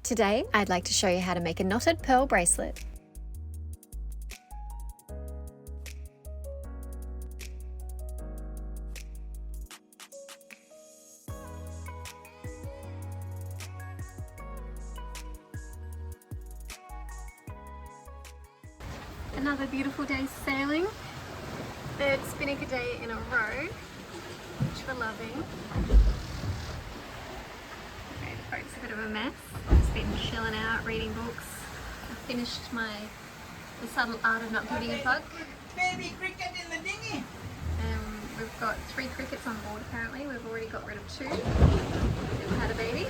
Today, I'd like to show you how to make a knotted pearl bracelet. Another beautiful day sailing. Third spinnaker day in a row, which we're loving. Okay, the boat's a bit of a mess. Just been chilling out, reading books. I finished The Subtle Art of Not Giving a Fuck. Baby cricket in the dinghy. We've got 3 crickets on board apparently. We've already got rid of 2. We've had a baby.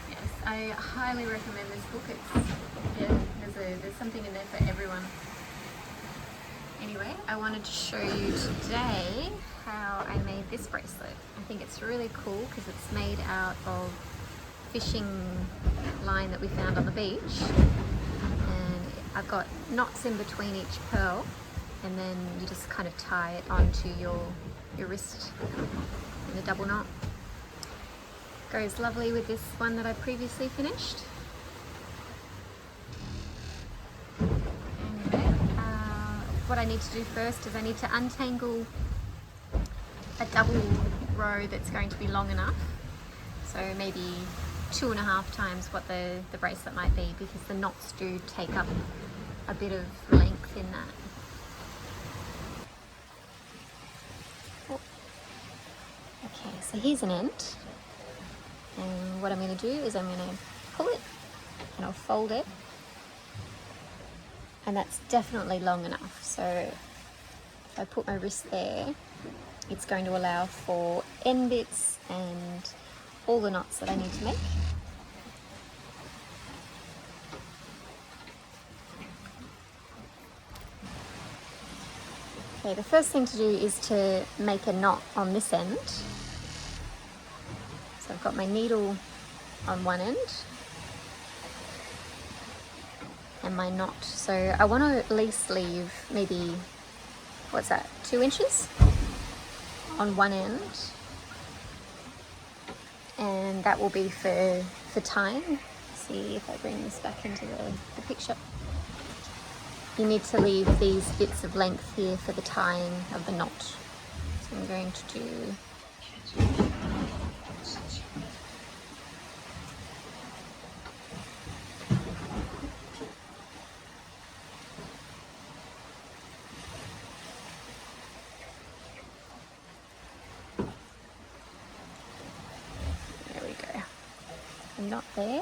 Yes, I highly recommend this book. There's something in there for everyone. Anyway, I wanted to show you today how I made this bracelet. I think it's really cool because it's made out of fishing line that we found on the beach. And I've got knots in between each pearl, and then you just kind of tie it onto your wrist in a double knot. Goes lovely with this one that I previously finished. What I need to do first is I need to untangle a double row that's going to be long enough, so maybe 2.5 times what the bracelet might be, because the knots do take up a bit of length in that. Oh. Okay, so here's an end, and what I'm going to do is I'm going to pull it and I'll fold it. And that's definitely long enough. So if I put my wrist there, it's going to allow for end bits and all the knots that I need to make. Okay, the first thing to do is to make a knot on this end. So I've got my needle on one end and my knot. So I want to at least leave maybe, what's that, 2 inches on one end, and that will be for tying. See if I bring this back into the picture. You need to leave these bits of length here for the tying of the knot. So I'm going to do knot there.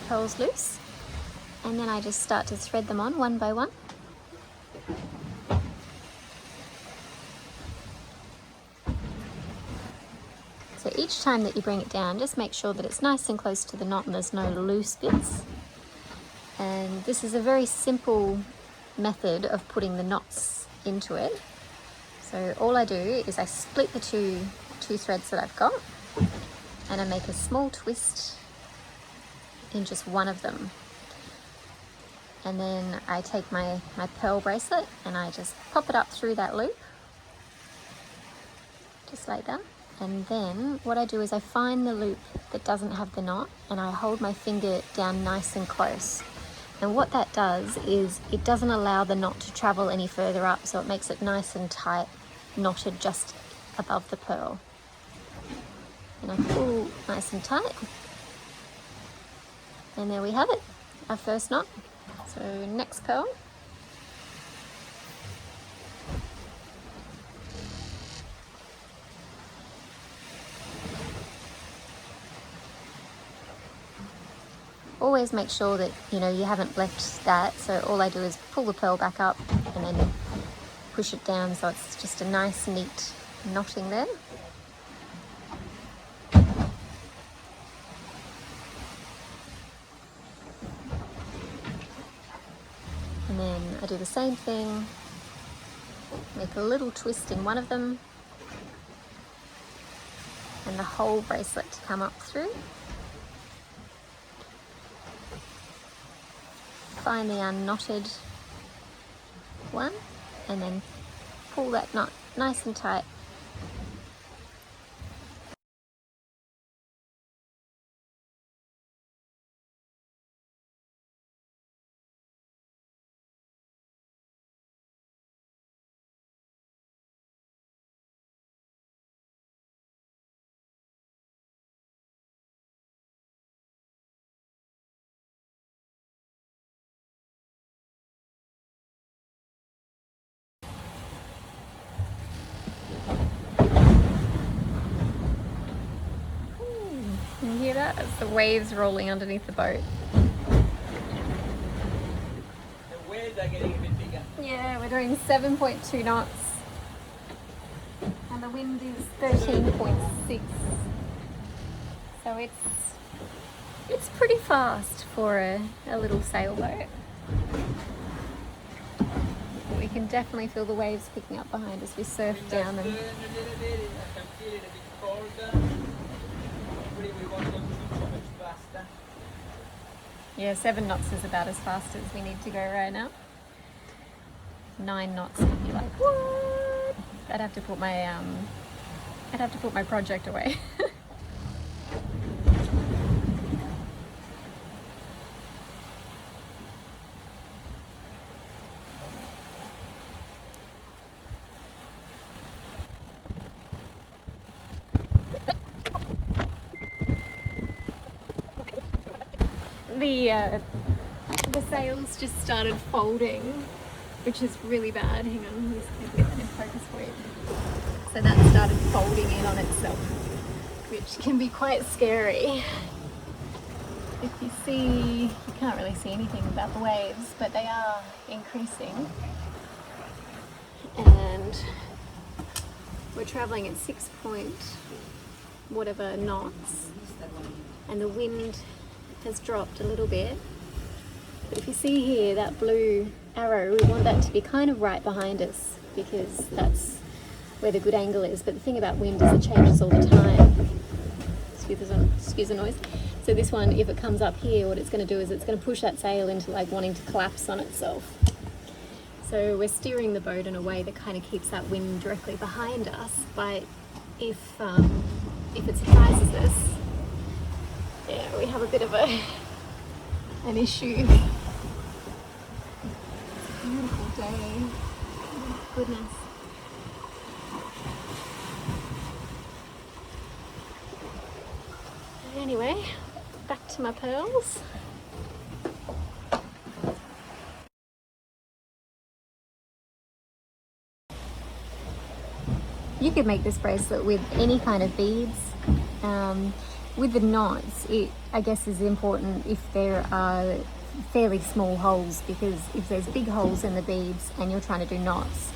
Pearls loose, and then I just start to thread them on one by one. So each time that you bring it down, just make sure that it's nice and close to the knot and there's no loose bits. And this is a very simple method of putting the knots into it. So all I do is I split the two threads that I've got, and I make a small twist in just one of them. And then I take my pearl bracelet and I just pop it up through that loop, just like that. And then what I do is I find the loop that doesn't have the knot and I hold my finger down nice and close. And what that does is it doesn't allow the knot to travel any further up, so it makes it nice and tight, knotted just above the pearl. And I pull nice and tight, and there we have it, our first knot. So next pearl, always make sure that you haven't left that, so all I do is pull the pearl back up and then push it down, so it's just a nice neat knotting there. And then I do the same thing, make a little twist in one of them, and the whole bracelet to come up through. Find the unknotted one, and then pull that knot nice and tight. Can you hear that? It's the waves rolling underneath the boat. The waves are getting a bit bigger. Yeah, we're doing 7.2 knots. And the wind is 13.6. So it's pretty fast for a little sailboat. We can definitely feel the waves picking up behind as we surf down them. Turn a little bit. I can feel it a bit colder. Hopefully we won't go too much faster. Yeah, 7 knots is about as fast as we need to go right now. 9 knots would be like, what? I'd have to put my project away. The sails just started folding, which is really bad. Hang on, let's get that in focus for you. So that started folding in on itself, which can be quite scary. If you see, you can't really see anything about the waves, but they are increasing. And we're traveling at 6 point whatever knots, and the wind has dropped a little bit. But if you see here, that blue arrow, we want that to be kind of right behind us because that's where the good angle is. But the thing about wind is it changes all the time. Excuse the noise. So this one, if it comes up here, what it's going to do is it's going to push that sail into like wanting to collapse on itself. So we're steering the boat in a way that kind of keeps that wind directly behind us. But if it surprises us, yeah, we have a bit of an issue. It's a beautiful day. Oh, goodness. Anyway, back to my pearls. You could make this bracelet with any kind of beads. With the knots, it I guess is important if there are fairly small holes, because if there's big holes in the beads and you're trying to do knots,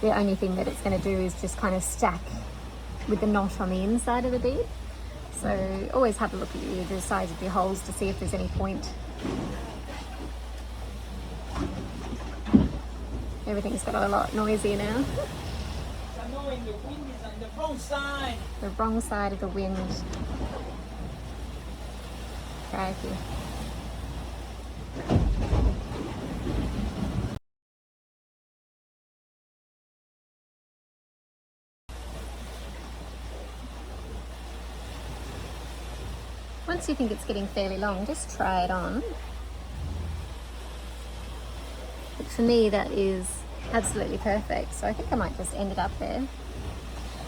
the only thing that it's going to do is just kind of stack with the knot on the inside of the bead. So always have a look at the size of your holes to see if there's any point. Everything's got a lot noisier now. It's annoying, the wind is on the wrong side. The wrong side of the wind. Crikey. Once you think it's getting fairly long, just try it on. But for me, that is absolutely perfect. So I think I might just end it up there.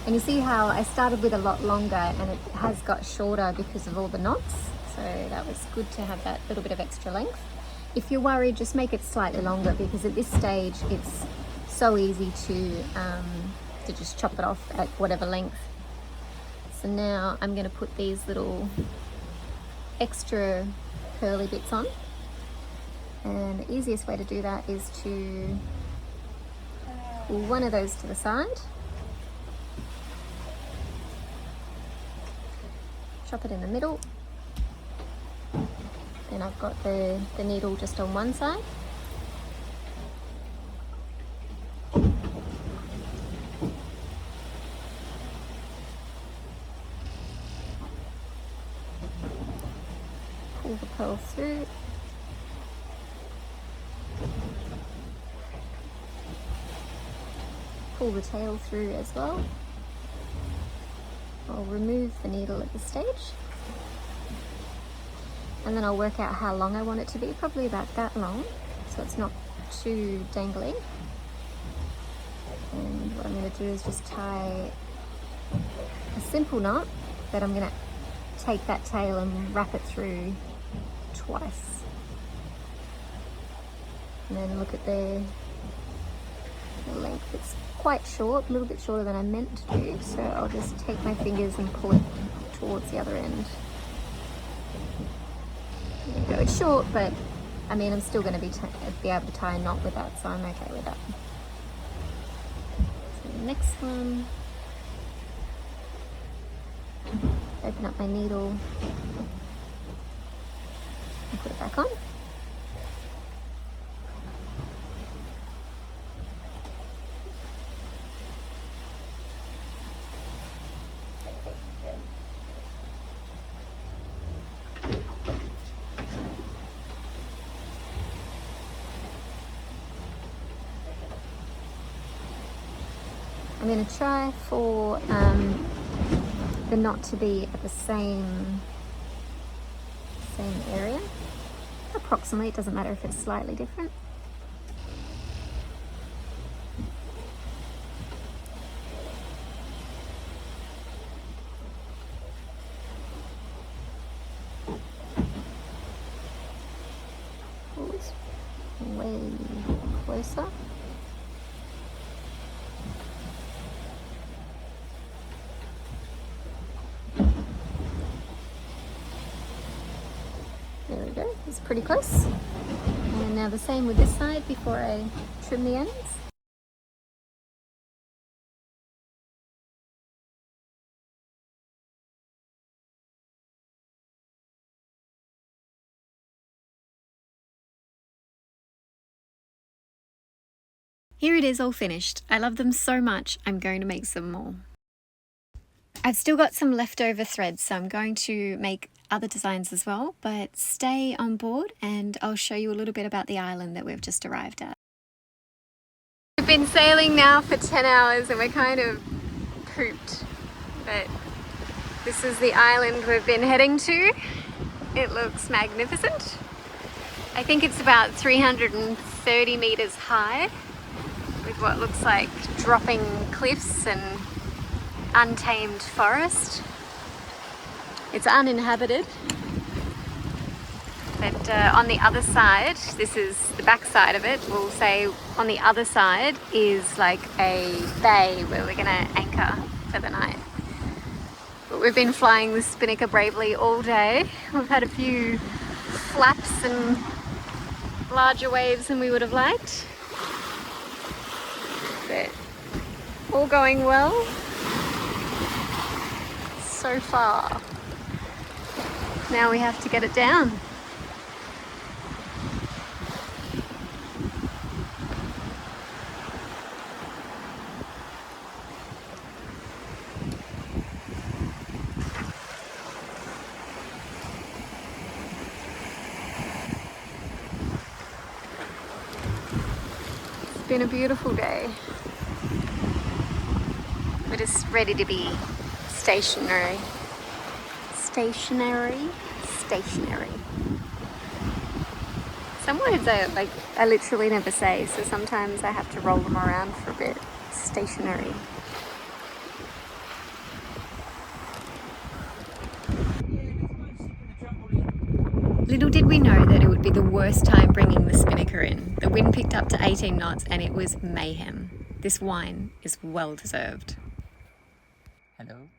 And you see how I started with a lot longer and it has got shorter because of all the knots. So that was good to have that little bit of extra length. If you're worried, just make it slightly longer, because at this stage it's so easy to just chop it off at whatever length. So now I'm going to put these little extra curly bits on. And the easiest way to do that is to pull one of those to the side. Chop it in the middle. Then I've got the needle just on one side. Pull the pearl through. pull the tail through as well. I'll remove the needle at this stage. And then I'll work out how long I want it to be, probably about that long, so it's not too dangly. And what I'm going to do is just tie a simple knot, but I'm going to take that tail and wrap it through twice. And then look at the length. It's quite short, a little bit shorter than I meant to do, so I'll just take my fingers and pull it towards the other end. There you go. It's short, but I mean, I'm still going to be able to tie a knot with that, so I'm okay with that. So the next one, open up my needle and put it back on. I'm going to try for the knot to be at the same area. Approximately, it doesn't matter if it's slightly different. Oh, it's way closer. There we go, it's pretty close. And now the same with this side before I trim the ends. Here it is all finished. I love them so much, I'm going to make some more. I've still got some leftover threads, so I'm going to make other designs as well, but stay on board and I'll show you a little bit about the island that we've just arrived at. We've been sailing now for 10 hours and we're kind of pooped, but this is the island we've been heading to. It looks magnificent. I think it's about 330 meters high with what looks like dropping cliffs and untamed forest. It's uninhabited, but on the other side, this is the back side of it, we'll say on the other side is like a bay where we're gonna anchor for the night. But we've been flying the spinnaker bravely all day. We've had a few flaps and larger waves than we would have liked, but all going well so far. Now we have to get it down. It's been a beautiful day. We're just ready to be stationary. Stationary. Some words I literally never say, so sometimes I have to roll them around for a bit. Stationary. Little did we know that it would be the worst time bringing the spinnaker in. The wind picked up to 18 knots and it was mayhem. This wine is well deserved. Hello.